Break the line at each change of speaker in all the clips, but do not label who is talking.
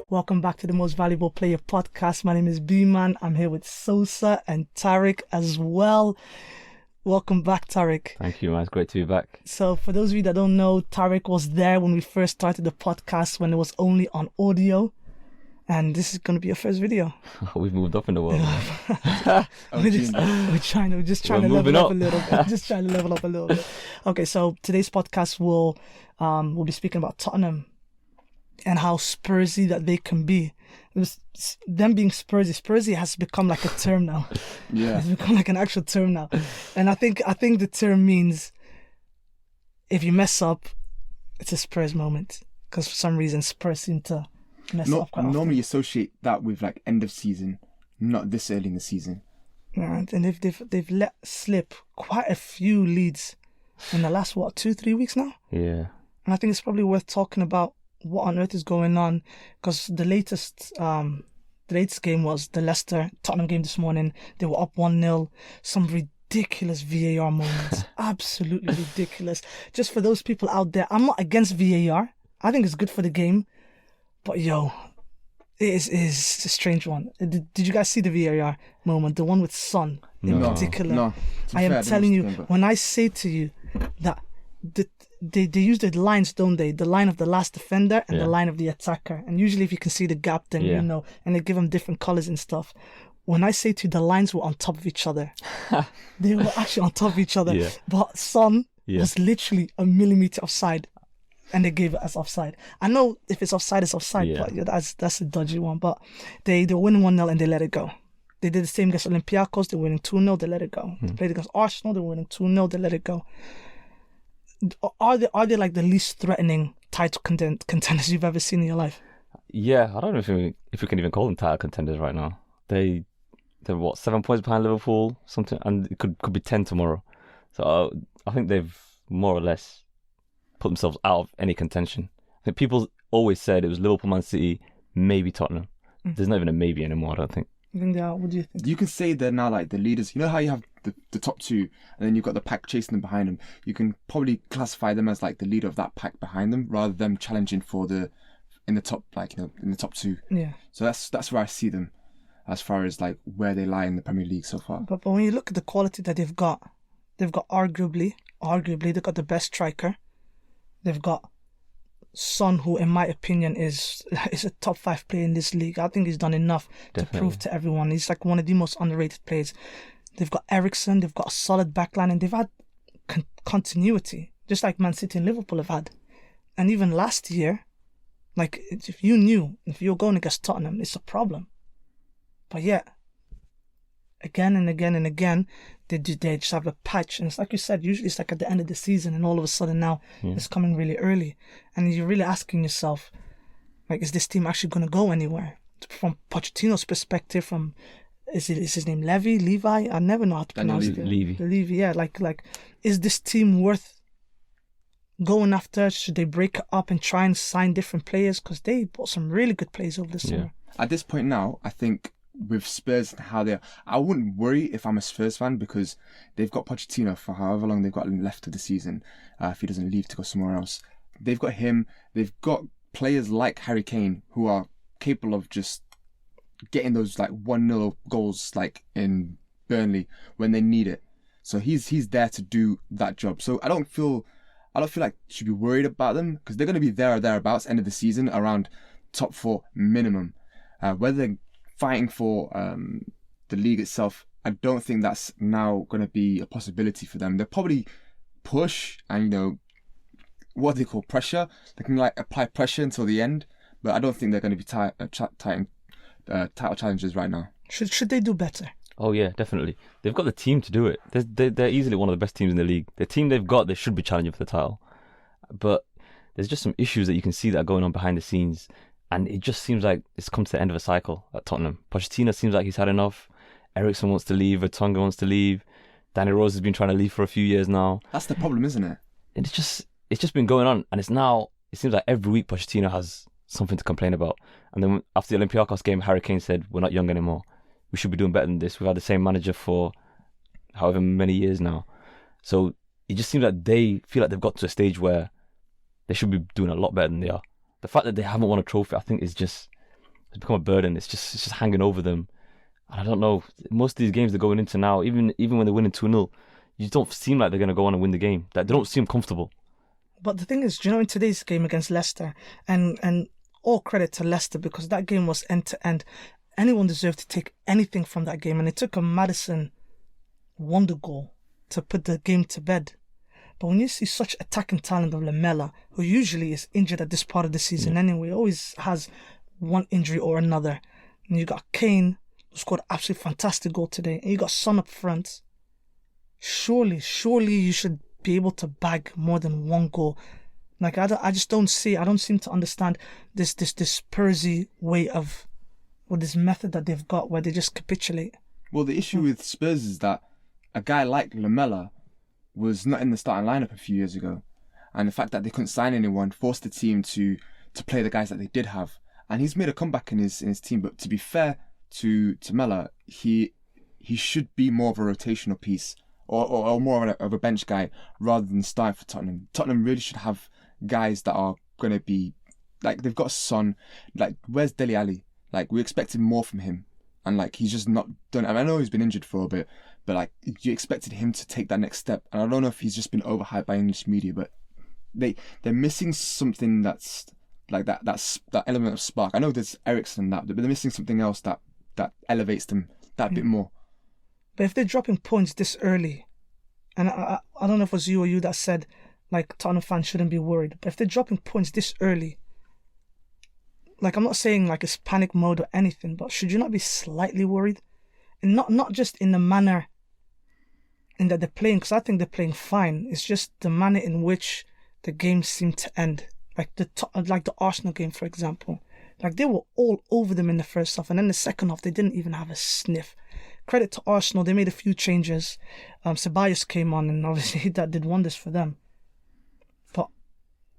Welcome back to the Most Valuable Player podcast. My name is B-Man. I'm here with Sosa and Tariq as well. Welcome back, Tariq.
Thank you, man. It's great to be back.
So for those of you that don't know, Tariq was there when we first started the podcast when it was only on audio. And this is going to be your first video.
We've moved up in the world.
We're just trying to level up a little bit. Just trying to level up a little bit. Okay, so today's podcast we'll be speaking about Tottenham and how Spursy that they can be. Them being Spursy has become like a term now.
Yeah,
it's become like an actual term now. And I think the term means if you mess up, it's a Spurs moment. Because for some reason Spurs seem to mess up quite often.
Normally you associate that with like end of season, not this early in the season.
Right, and they've let slip quite a few leads in the last 2-3 weeks now.
Yeah,
and I think it's probably worth talking about what on earth is going on, because the latest game was the Leicester Tottenham game this morning. They were up 1-0. Some ridiculous VAR moments, absolutely ridiculous. Just for those people out there, I'm not against VAR. I think it's good for the game. But it is a strange one. Did you guys see the VAR moment? The one with Son in particular?
No.
I am telling you, when I say to you that they use the lines, don't they? The line of the last defender and the line of the attacker. And usually if you can see the gap, then you know. And they give them different colours and stuff. When I say to you, the lines were on top of each other. They were actually on top of each other. Yeah. But Son was literally a millimetre offside. And they gave it as offside. I know if it's offside, it's offside, but that's a dodgy one. But they were winning 1-0 and they let it go. They did the same against Olympiacos. They were winning 2-0, they let it go. They played against Arsenal, they were winning 2-0, they let it go. Are they like the least threatening title contenders you've ever seen in your life?
Yeah, I don't know if we can even call them title contenders right now. They're 7 points behind Liverpool, something, and it could be 10 tomorrow. So I think they've more or less put themselves out of any contention. I think people always said it was Liverpool, Man City, maybe Tottenham. There's not even a maybe anymore, I don't think.
I think they are. What do you think?
You can say they're now like the leaders. You know how you have the top two and then you've got the pack chasing them behind them? You can probably classify them as like the leader of that pack behind them rather than them challenging for in the top two.
Yeah.
So that's where I see them as far as like where they lie in the Premier League so far.
But when you look at the quality that they've got arguably they've got the best striker. They've got Son, who in my opinion is a top 5 player in this league. I think he's done enough to prove to everyone. He's like one of the most underrated players. They've got Eriksen, they've got a solid backline, and they've had continuity, just like Man City and Liverpool have had. And even last year, like if you're going against Tottenham, it's a problem. But yet, again and again and again, they just have a patch. And it's like you said, usually it's like at the end of the season, and all of a sudden now it's coming really early. And you're really asking yourself, like, is this team actually going to go anywhere? From Pochettino's perspective, is his name Levi? I never know how to pronounce it. Levy, yeah. Like, is this team worth going after? Should they break it up and try and sign different players? Because they bought some really good players over the summer.
At this point now, I think with Spurs and how they're, I wouldn't worry if I'm a Spurs fan because they've got Pochettino for however long they've got left of the season. If he doesn't leave to go somewhere else, they've got him. They've got players like Harry Kane who are capable of just getting those like 1-0 goals like in Burnley when they need it. So he's there to do that job. So I don't feel like you should be worried about them because they're going to be there or thereabouts end of the season around top 4 minimum. Whether they're fighting for the league itself, I don't think that's now going to be a possibility for them. They'll probably push and, what they call pressure. They can like apply pressure until the end, but I don't think they're going to be title challengers right now.
Should they do better?
Oh yeah, definitely. They've got the team to do it. They're easily one of the best teams in the league. The team they've got, they should be challenging for the title. But there's just some issues that you can see that are going on behind the scenes. And it just seems like it's come to the end of a cycle at Tottenham. Pochettino seems like he's had enough. Eriksen wants to leave. Vertonghen wants to leave. Danny Rose has been trying to leave for a few years now.
That's the problem, isn't it?
And it's just been going on. And it seems like every week Pochettino has something to complain about. And then after the Olympiacos game, Harry Kane said, we're not young anymore. We should be doing better than this. We've had the same manager for however many years now. So it just seems like they feel like they've got to a stage where they should be doing a lot better than they are. The fact that they haven't won a trophy, I think, is just has become a burden. It's just hanging over them. And I don't know. Most of these games they're going into now, even when they're winning 2-0, you just don't seem like they're going to go on and win the game. They don't seem comfortable.
But the thing is, do you know, in today's game against Leicester, and all credit to Leicester because that game was end to end. Anyone deserved to take anything from that game, and it took a Maddison wonder goal to put the game to bed. But when you see such attacking talent of Lamela, who usually is injured at this part of the season anyway, always has one injury or another, and you got Kane, who scored an absolutely fantastic goal today, and you got Son up front, surely you should be able to bag more than one goal. Like, I just don't see, I don't seem to understand this Spursy way of, or this method that they've got where they just capitulate.
Well, the issue with Spurs is that a guy like Lamela was not in the starting lineup a few years ago, and the fact that they couldn't sign anyone forced the team to play the guys that they did have. And he's made a comeback in his team. But to be fair to Mela, he should be more of a rotational piece or more of a bench guy rather than starting for Tottenham. Tottenham really should have guys that are going to be like, they've got Son. Like, where's Dele Alli? Like, we expected more from him, and like, he's just not done. And I know he's been injured for a bit, but like, you expected him to take that next step. And I don't know if he's just been overhyped by English media, but they're missing something that's like that element of spark. I know there's Eriksen and that, but they're missing something else that elevates them that bit more.
But if they're dropping points this early, and I don't know if it was you that said like Tottenham fans shouldn't be worried, but if they're dropping points this early, like, I'm not saying like it's panic mode or anything, but should you not be slightly worried? And not just in the manner in that they're playing, because I think they're playing fine. It's just the manner in which the games seem to end. Like the Arsenal game, for example. Like, they were all over them in the first half, and then the second half they didn't even have a sniff. Credit to Arsenal, they made a few changes. Ceballos came on, and obviously that did wonders for them. But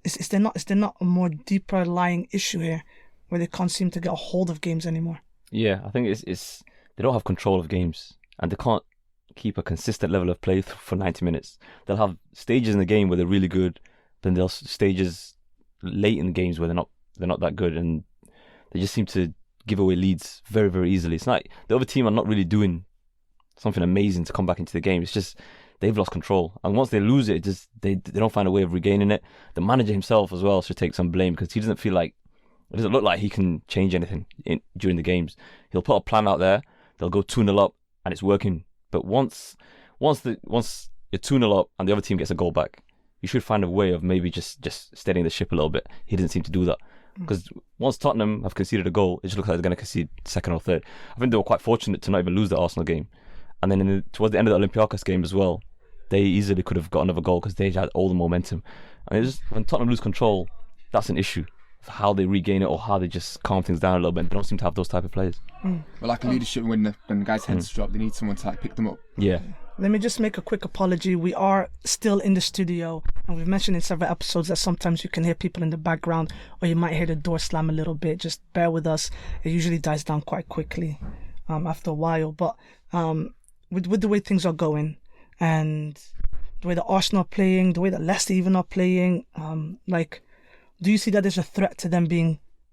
is there not a more deeper lying issue here, where they can't seem to get a hold of games anymore?
Yeah, I think it's they don't have control of games, and they can't keep a consistent level of play for 90 minutes. They'll have stages in the game where they're really good, then they'll stages late in the games where they're not that good, and they just seem to give away leads very, very easily. It's not the other team are not really doing something amazing to come back into the game. It's just they've lost control, and once they lose it, they don't find a way of regaining it. The manager himself as well should take some blame, because he doesn't feel like, it doesn't look like he can change anything during the games. He'll put a plan out there, they'll go 2-0 up, and it's working. But once you're 2-0 up and the other team gets a goal back, you should find a way of maybe just steadying the ship a little bit. He doesn't seem to do that. Because once Tottenham have conceded a goal, it just looks like they're going to concede second or third. I think they were quite fortunate to not even lose the Arsenal game. And then towards the end of the Olympiacos game as well, they easily could have got another goal because they had all the momentum. And it's just, when Tottenham lose control, that's an issue. How they regain it, or how they just calm things down a little bit. They don't seem to have those type of players.
Well, like a leadership, when the guys' heads drop, they need someone to like pick them up.
Yeah.
Let me just make a quick apology. We are still in the studio, and we've mentioned in several episodes that sometimes you can hear people in the background, or you might hear the door slam a little bit. Just bear with us. It usually dies down quite quickly after a while. But with the way things are going, and the way the Arsenal are playing, the way that Leicester even are playing, do you see that there's a threat to them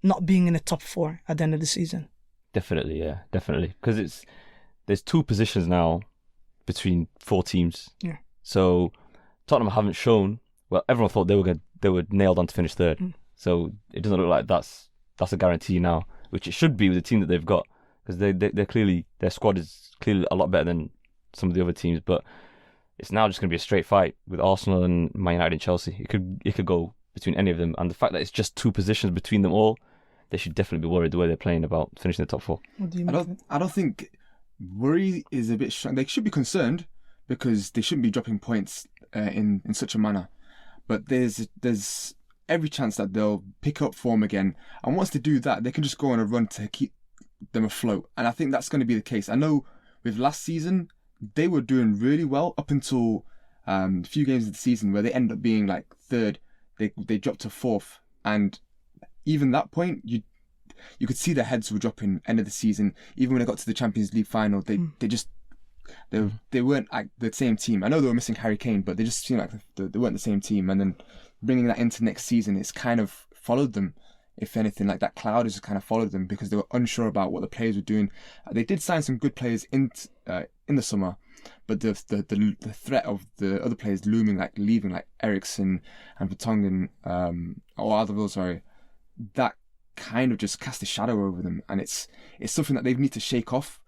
not being in the top four at the end of the season?
Definitely, yeah, definitely. Because there's two positions now between four teams.
Yeah.
So Tottenham haven't shown. Well, everyone thought they were nailed on to finish third. So it doesn't look like that's a guarantee now, which it should be with the team that they've got, because they're clearly, their squad is clearly a lot better than some of the other teams. But it's now just going to be a straight fight with Arsenal and Man United and Chelsea. It could go between any of them, and the fact that it's just two positions between them all, they should definitely be worried the way they're playing about finishing the top four.
What do you make
I don't think worry is a bit strong. They should be concerned because they shouldn't be dropping points in such a manner. But there's every chance that they'll pick up form again, and once they do that, they can just go on a run to keep them afloat. And I think that's going to be the case. I know with last season they were doing really well up until a few games of the season where they end up being like third. They dropped to fourth, and even that point, you could see their heads were dropping end of the season. Even when they got to the Champions League final, they weren't like the same team. I know they were missing Harry Kane, but they just seemed like they weren't the same team. And then bringing that into next season, it's kind of followed them if anything, like that cloud has just kind of followed them because they were unsure about what the players were doing. They did sign some good players in the summer, but the threat of the other players looming, like leaving, like Eriksen and Vertonghen, or Alderweireld, sorry, that kind of just cast a shadow over them, and it's something that they need to shake off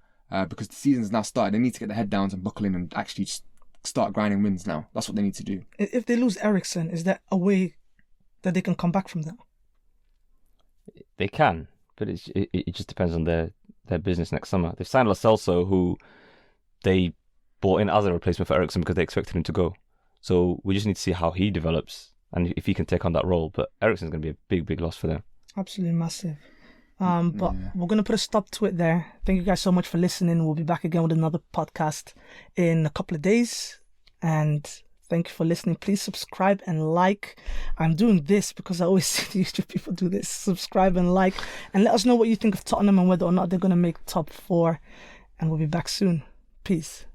because the season's now started. They need to get their head down and buckle in and actually just start grinding wins now. That's what they need to do.
If they lose Eriksen, is there a way that they can come back from that?
They can, but it just depends on their business next summer. They've signed Lo Celso, who they bought in as a replacement for Eriksen because they expected him to go. So we just need to see how he develops and if he can take on that role. But Eriksen's going to be a big, big loss for them.
Absolutely massive. But we're going to put a stop to it there. Thank you guys so much for listening. We'll be back again with another podcast in a couple of days. And thank you for listening. Please subscribe and like. I'm doing this because I always see the YouTube people do this. Subscribe and like. And let us know what you think of Tottenham and whether or not they're going to make top 4. And we'll be back soon. Peace.